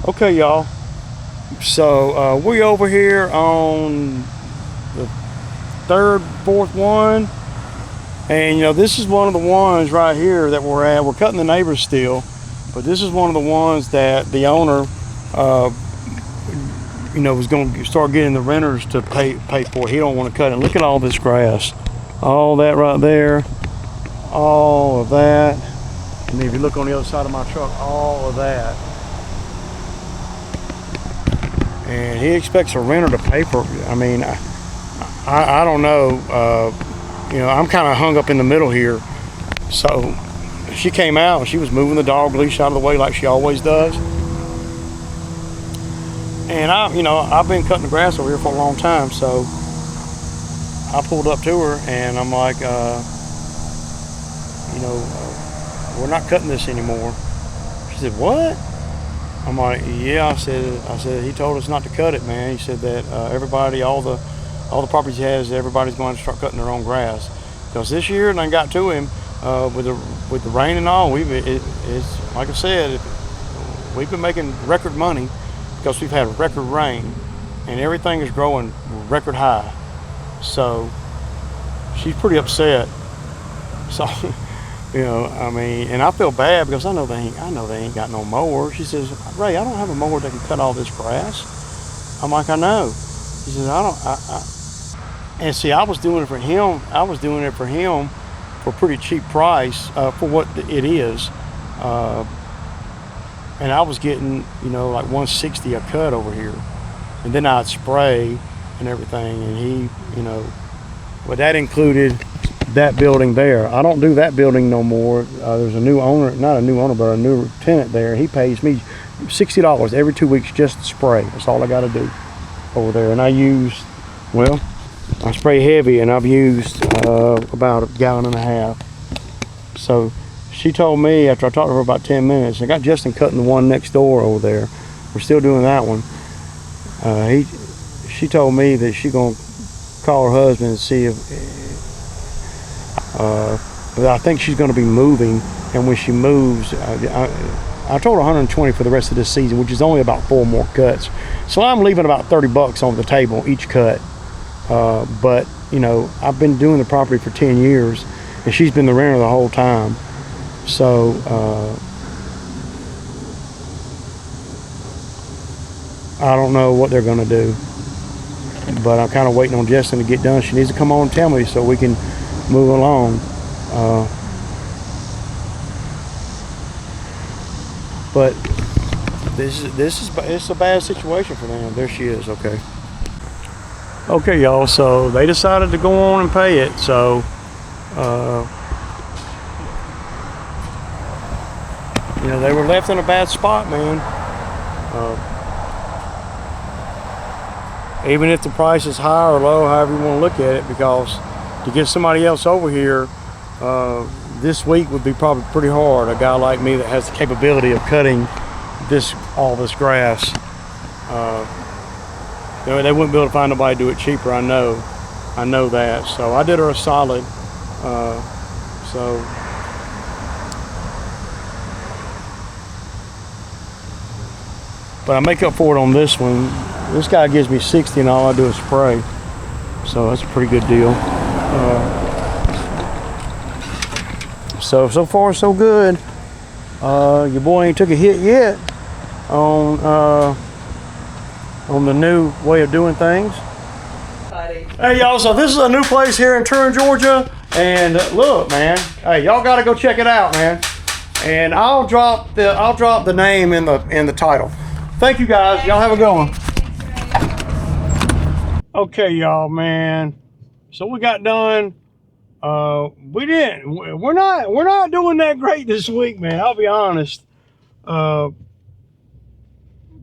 Okay, y'all. So we over here on the third, fourth one, and this is one of the ones right here that we're at. We're cutting the neighbors still, but this is one of the ones that the owner, was going to start getting the renters to pay for. He don't want to cut it. Look at all this grass, all that right there, all of that, and if you look on the other side of my truck, all of that. And he expects a renter to pay for it. I mean, I don't know. I'm kind of hung up in the middle here. So she came out and she was moving the dog leash out of the way like she always does. And I've been cutting the grass over here for a long time. So I pulled up to her and I'm like, we're not cutting this anymore. She said, what? I'm like, yeah. I said, he told us not to cut it, man. He said that everybody, all the properties he has, everybody's going to start cutting their own grass. Because this year, and I got to him with the rain and all. It's like I said, we've been making record money because we've had record rain, and everything is growing record high. So she's pretty upset. So. And I feel bad because I know they ain't got no mower. She says, Ray, I don't have a mower that can cut all this grass. I'm like, I know. She says, and see, I was doing it for him. I was doing it for him for a pretty cheap price for what it is. And I was getting, like $160 a cut over here. And then I'd spray and everything. And he, but that included that building there. I don't do that building no more. There's a new owner, not a new owner, but a new tenant there. He pays me $60 every 2 weeks just to spray. That's all I got to do over there. And I spray heavy, and I've used about 1.5 gallons. So she told me after I talked to her about 10 minutes, I got Justin cutting the one next door over there. We're still doing that one. She told me that she's gonna call her husband and see if. But I think she's going to be moving, and when she moves, I told her 120 for the rest of this season, which is only about 4 more cuts. So I'm leaving about $30 on the table each cut. But I've been doing the property for 10 years, and she's been the renter the whole time. So I don't know what they're going to do, but I'm kind of waiting on Justin to get done. She needs to come on and tell me so we can move along. But it's a bad situation for them. There she is. Okay, y'all. So they decided to go on and pay it. So they were left in a bad spot, man. Even if the price is high or low, however you want to look at it, because to get somebody else over here this week would be probably pretty hard. A guy like me that has the capability of cutting all this grass. They wouldn't be able to find nobody to do it cheaper. I know that. So I did her a solid. But I make up for it on this one. This guy gives me 60, and all I do is spray. So that's a pretty good deal. So far so good. Your boy ain't took a hit yet on the new way of doing things. Hey y'all, so this is a new place here in Turin, Georgia, and look, man. Hey, y'all got to go check it out, man. And I'll drop the name in the title. Thank you guys. Y'all have a good one. Okay, y'all, man. So we got done. We're not doing that great this week, man. I'll be honest.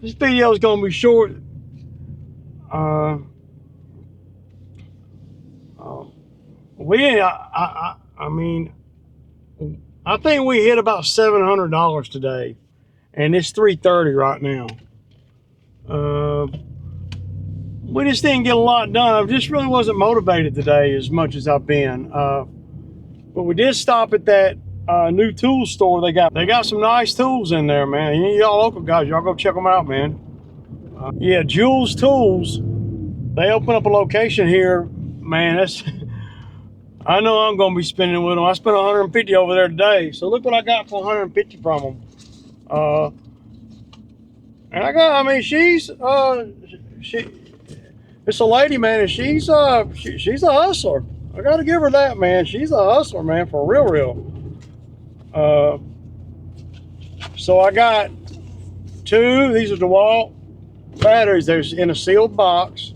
This video is gonna be short. I think we hit about $700 today, and it's 3:30 right now. We just didn't get a lot done. I just really wasn't motivated today as much as I've been. But we did stop at that new tool store they got. They got some nice tools in there, man. Y'all local guys, y'all go check them out, man. Yeah, Jules Tools. They open up a location here, man. That's I know I'm gonna be spending with them. I spent 150 over there today. So look what I got for 150 from them. And I mean, she's it's a lady, man, and she's a hustler. I gotta give her that, man. She's a hustler, man, for real. So I got two. These are DeWalt batteries. They're in a sealed box.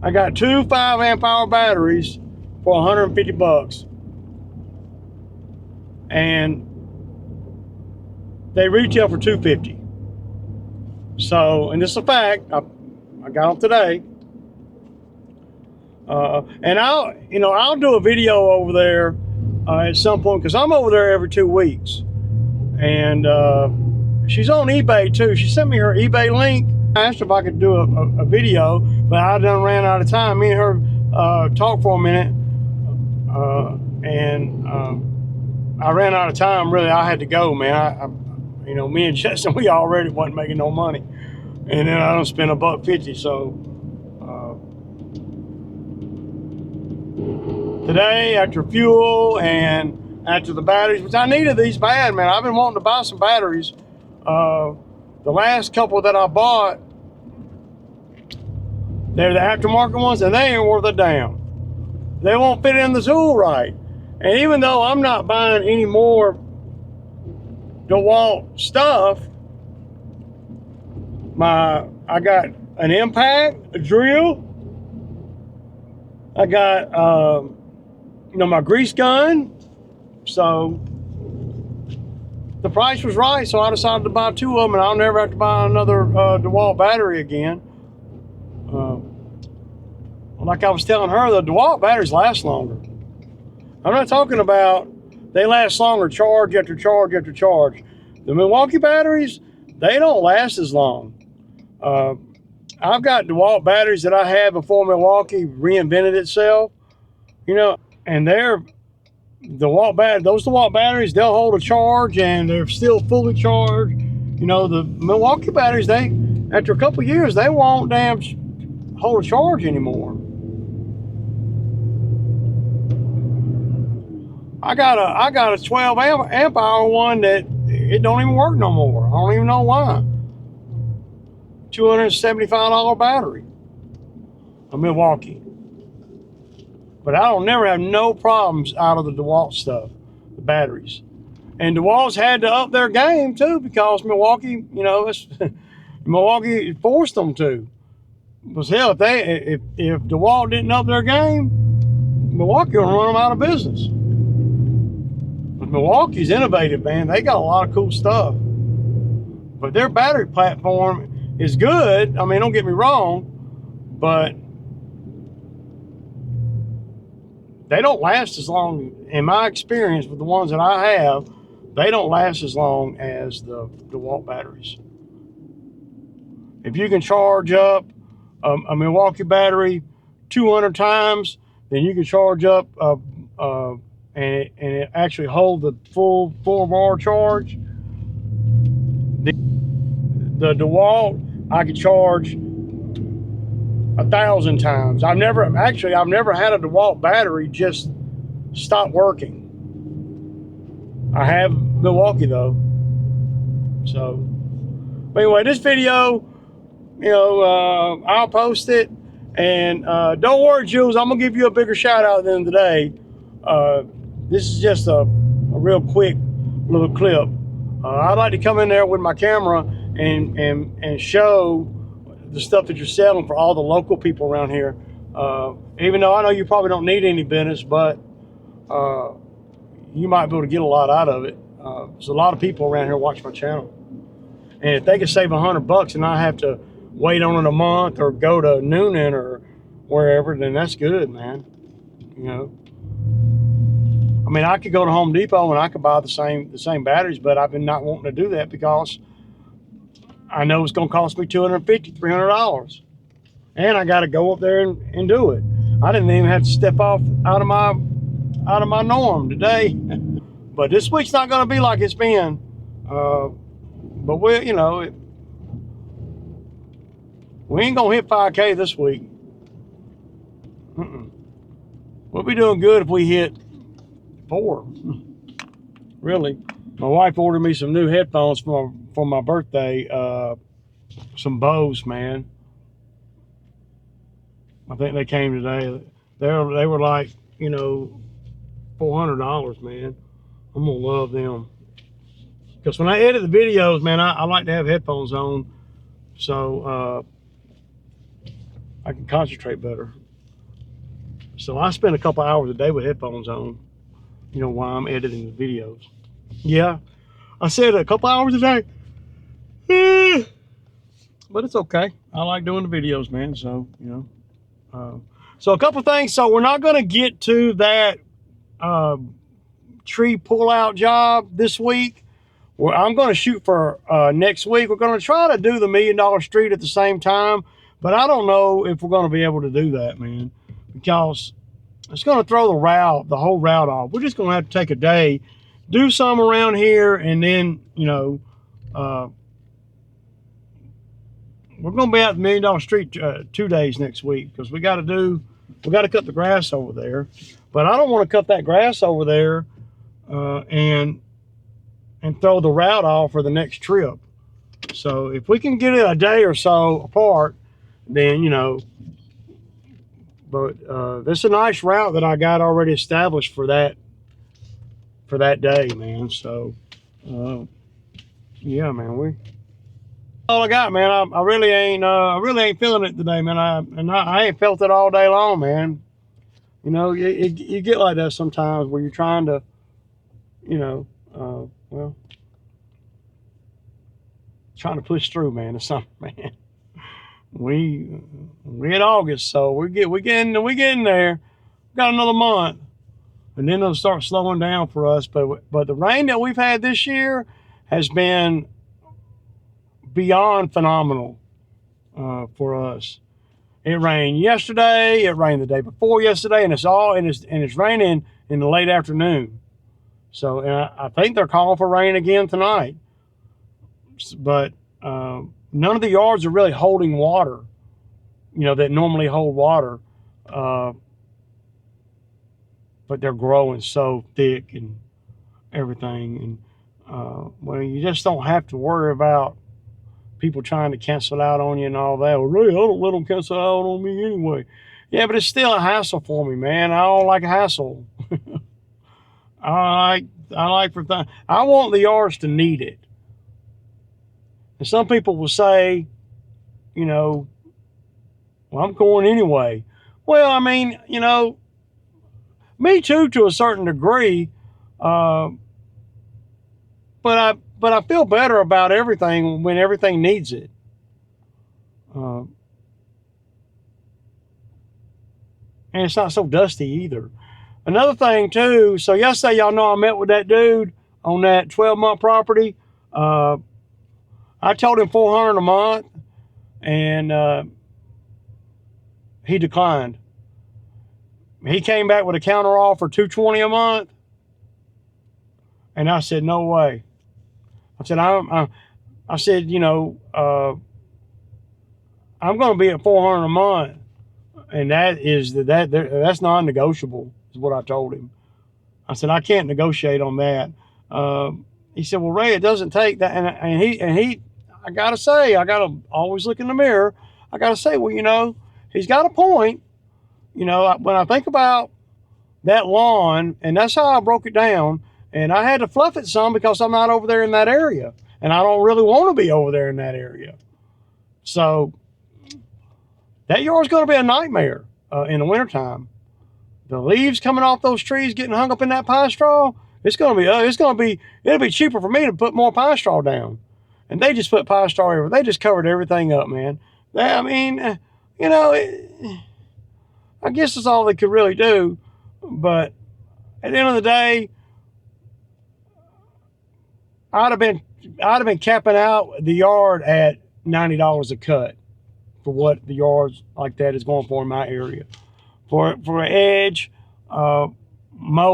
I got two 5 amp hour batteries for 150 bucks. And they retail for 250. So, and this is a fact, I got them today. And I'll do a video over there at some point, because I'm over there every 2 weeks. And she's on eBay too. She sent me her eBay link. I asked her if I could do a video, but I done ran out of time. Me and her talked for a minute, and I ran out of time. Really, I had to go, man. Me and Justin, we already wasn't making no money, and then I don't spend $1.50. So today, after fuel and after the batteries, which I needed these bad, man. I've been wanting to buy some batteries. The last couple that I bought, they're the aftermarket ones, and they ain't worth a damn. They won't fit in the tool right. And even though I'm not buying any more DeWalt stuff, I got an impact, a drill. I got my grease gun. So the price was right, so I decided to buy 2 of them, and I'll never have to buy another DeWalt battery again. Like I was telling her, the DeWalt batteries last longer. I'm not talking about they last longer charge after charge after charge. The Milwaukee batteries, they don't last as long. I've got DeWalt batteries that I had before Milwaukee reinvented itself, and those DeWalt batteries, they'll hold a charge and they're still fully charged. The Milwaukee batteries, after a couple years, they won't damn hold a charge anymore. I got a 12 amp hour one that it don't even work no more. I don't even know why. $275 battery, a Milwaukee. But I don't never have no problems out of the DeWalt stuff, the batteries. And DeWalt's had to up their game too, because Milwaukee, Milwaukee forced them to. Because hell, if DeWalt didn't up their game, Milwaukee will run them out of business. But Milwaukee's innovative, man. They got a lot of cool stuff. But their battery platform is good. I mean, don't get me wrong, but they don't last as long, in my experience with the ones that I have, they don't last as long as the DeWalt batteries. If you can charge up a Milwaukee battery 200 times, then you can charge up and it actually hold the full 4-bar charge. The DeWalt, I could charge 1,000 times. I've never had a DeWalt battery just stop working. I have Milwaukee though. So, but anyway, this video, I'll post it, and don't worry, Jules, I'm gonna give you a bigger shout out than today. This is just a real quick little clip. I'd like to come in there with my camera and show the stuff that you're selling for all the local people around here. Even though I know you probably don't need any business, but you might be able to get a lot out of it. There's a lot of people around here watch my channel. And if they can save $100 and not have to wait on it a month or go to Noonan or wherever, then that's good, man. I mean, I could go to Home Depot and I could buy the same batteries, but I've been not wanting to do that because I know it's going to cost me $250, $300. and I got to go up there and do it. I didn't even have to step off out of my norm today. But this week's not going to be like it's been. But we ain't gonna hit 5K this week. We'll be doing good if we hit 4. Really. My wife ordered me some new headphones for my birthday. Some Bose, man. I think they came today. They were like, $400, man. I'm gonna love them. Because when I edit the videos, man, I like to have headphones on, so I can concentrate better. So I spend a couple hours a day with headphones on, while I'm editing the videos. Yeah, I said a couple hours a day. But it's okay. I like doing the videos, man. So, so a couple things. So we're not going to get to that tree pull-out job this week. I'm going to shoot for next week. We're going to try to do the $1 Million Street at the same time, but I don't know if we're going to be able to do that, man, because it's going to throw the whole route off. We're just going to have to take a day, do some around here, and then, we're going to be at the $1 Million Street 2 days next week, because we got to cut the grass over there. But I don't want to cut that grass over there and throw the route off for the next trip. So if we can get it a day or so apart, then, but this is a nice route that I got already established for that day, man. So yeah, man, all I got, man. I really ain't feeling it today, man. I ain't felt it all day long, man. You get like that sometimes where you're trying to, well, trying to push through, man. It's something, man. We in August, so we're getting there. Got another month, and then it'll start slowing down for us. But the rain that we've had this year has been beyond phenomenal for us. It rained yesterday. It rained the day before yesterday, and it's raining in the late afternoon. So I think they're calling for rain again tonight. But none of the yards are really holding water, that normally hold water. But they're growing so thick and everything. And well, you just don't have to worry about people trying to cancel out on you and all that. Well, really, I don't let them cancel out on me anyway. Yeah, but it's still a hassle for me, man. I don't like a hassle. I want the yards to need it. And some people will say, well, I'm going anyway. Well, I mean, me too, to a certain degree. But I feel better about everything when everything needs it. And it's not so dusty either. Another thing too, so yesterday, y'all know I met with that dude on that 12-month property. I told him $400 a month, and he declined. He came back with a counter offer, $220 a month, and I said, no way. I said, I'm going to be at $400 a month, and that's non-negotiable, is what I told him. I said, I can't negotiate on that. He said, well, Ray, it doesn't take that, and he. I gotta say, I gotta always look in the mirror. I gotta say, well, he's got a point. When I think about that lawn, and that's how I broke it down, and I had to fluff it some because I'm not over there in that area, and I don't really want to be over there in that area. So that yard's going to be a nightmare in the wintertime. The leaves coming off those trees, getting hung up in that pine straw. It'll be cheaper for me to put more pine straw down. And they just put pine straw everywhere. They just covered everything up, man. I guess that's all they could really do. But at the end of the day, I'd have been capping out the yard at $90 a cut for what the yards like that is going for in my area. For an edge, mow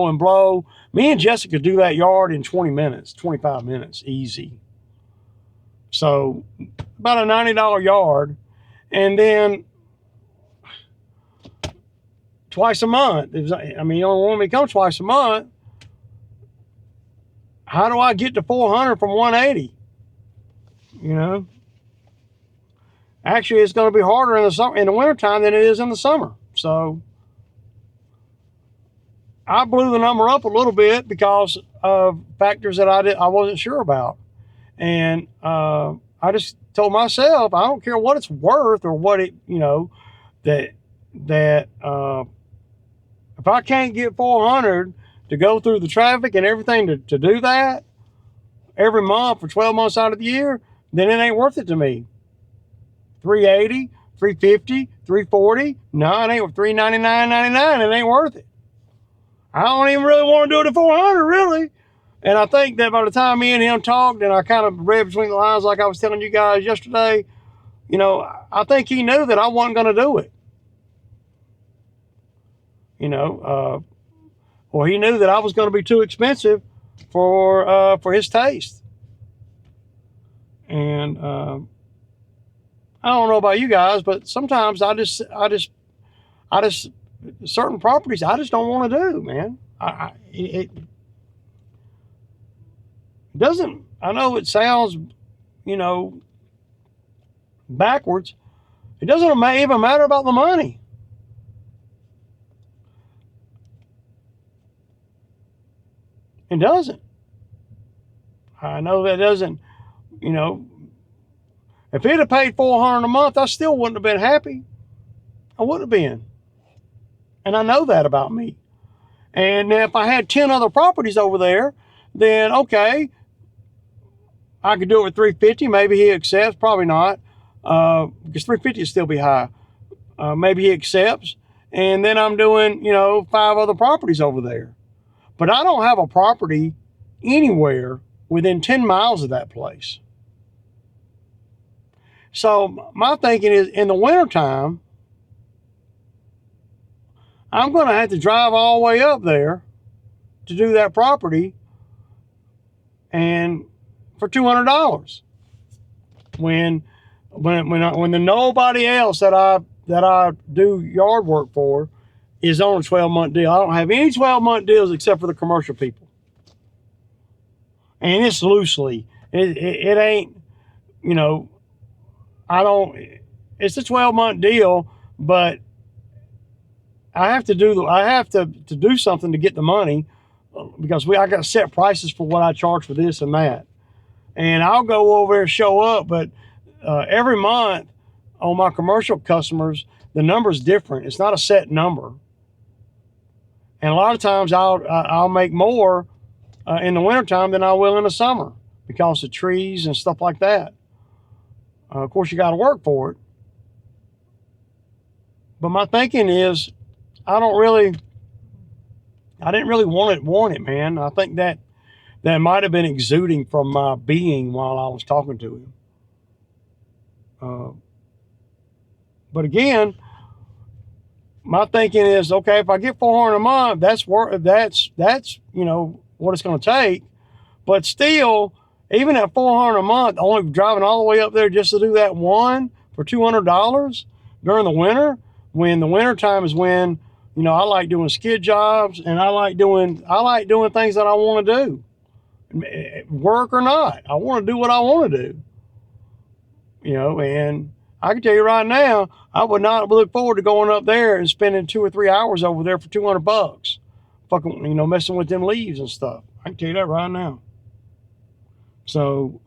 and blow, me and Jessica do that yard in 20 minutes, 25 minutes, easy. So about a $90 yard. And then twice a month. I mean, you only want me to come twice a month. How do I get to 400 from 180? You know? Actually, it's going to be harder in the summer, in the wintertime than it is in the summer. So I blew the number up a little bit because of factors that I wasn't sure about. And I just told myself, I don't care what it's worth or what it, you know, that if I can't get 400 to go through the traffic and everything to do that every month for 12 months out of the year, then it ain't worth it to me. 380, 350, 340, no, it ain't 399.99. It ain't worth it. I don't even really want to do it at 400, really. And I think that by the time me and him talked, and I kind of read between the lines like I was telling you guys yesterday, you know, I think he knew that I wasn't going to do it. You know, or he knew that I was going to be too expensive for his taste. And I don't know about you guys, but sometimes I just certain properties I just don't want to do, man. It doesn't, I know it sounds, you know, backwards. It doesn't even matter about the money. It doesn't. I know that doesn't, you know, if he'd have paid $400 a month, I still wouldn't have been happy. I wouldn't have been. And I know that about me. And if I had 10 other properties over there, then okay, I could do it with 350. Maybe he accepts, probably not, because 350 would still be high. Maybe he accepts, and then I'm doing, you know, 5 other properties over there. But I don't have a property anywhere within 10 miles of that place. So my thinking is, in the wintertime, I'm going to have to drive all the way up there to do that property, and for $200. When the nobody else that I do yard work for is on a 12-month deal. I don't have any 12-month deals except for the commercial people. And it's loosely. It ain't, you know, it's a 12-month deal, but I have to do something to get the money, because I got set prices for what I charge for this and that. And I'll go over there and show up, but every month on my commercial customers, the number's different. It's not a set number. And a lot of times I'll make more in the wintertime than I will in the summer because of trees and stuff like that. Of course, you got to work for it. But my thinking is, I didn't really want it, man. I think that might have been exuding from my being while I was talking to him. But again, my thinking is, okay, if I get 400 a month, that's you know what it's going to take. But still, even at 400 a month, only driving all the way up there just to do that one for $200 during the winter, when the winter time is when, you know, I like doing skid jobs, and I like doing things that I want to do, work or not. I want to do what I want to do, you know. And I can tell you right now, I would not look forward to going up there and spending 2 or 3 hours over there for $200, fucking, you know, messing with them leaves and stuff. I can tell you that right now. So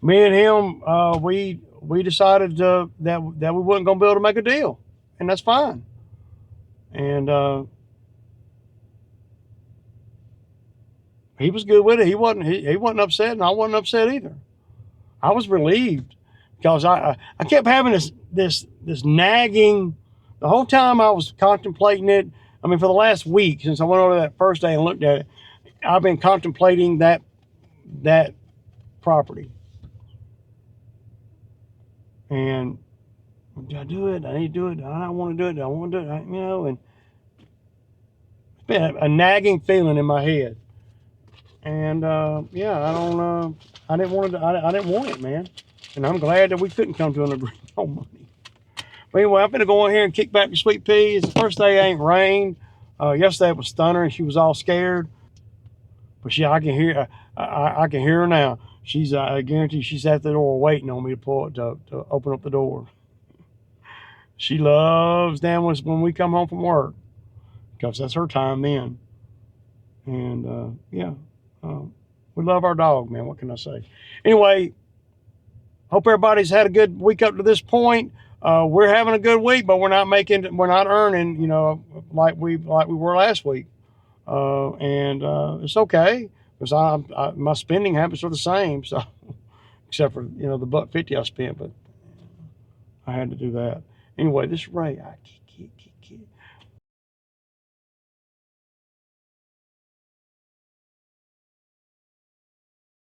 me and him, we decided that we wasn't going to be able to make a deal, and that's fine. And he was good with it. He wasn't upset, and I wasn't upset either. I was relieved, because I kept having this nagging the whole time I was contemplating it. I mean, for the last week, since I went over that first day and looked at it, I've been contemplating that property. And do I do it? I need to do it. I don't want to do it. I want to do it. You know, and it's been a nagging feeling in my head. And yeah, I didn't want it. I didn't want it, man. And I'm glad that we couldn't come to an agreement on money. But anyway, I'm gonna go in here and kick back the sweet pea. It's the first day it ain't rained. Yesterday it was thunder and she was all scared. But I can hear. I can hear her now. She's. I guarantee she's at the door waiting on me to pull it to open up the door. She loves damn when we come home from work, because that's her time then. And yeah, we love our dog, man. What can I say? Anyway, hope everybody's had a good week up to this point. We're having a good week, but we're not earning, you know, like we were last week. And it's okay, because my spending habits are the same. So, except for, you know, the $1.50 I spent, but I had to do that. Anyway, this is Ray.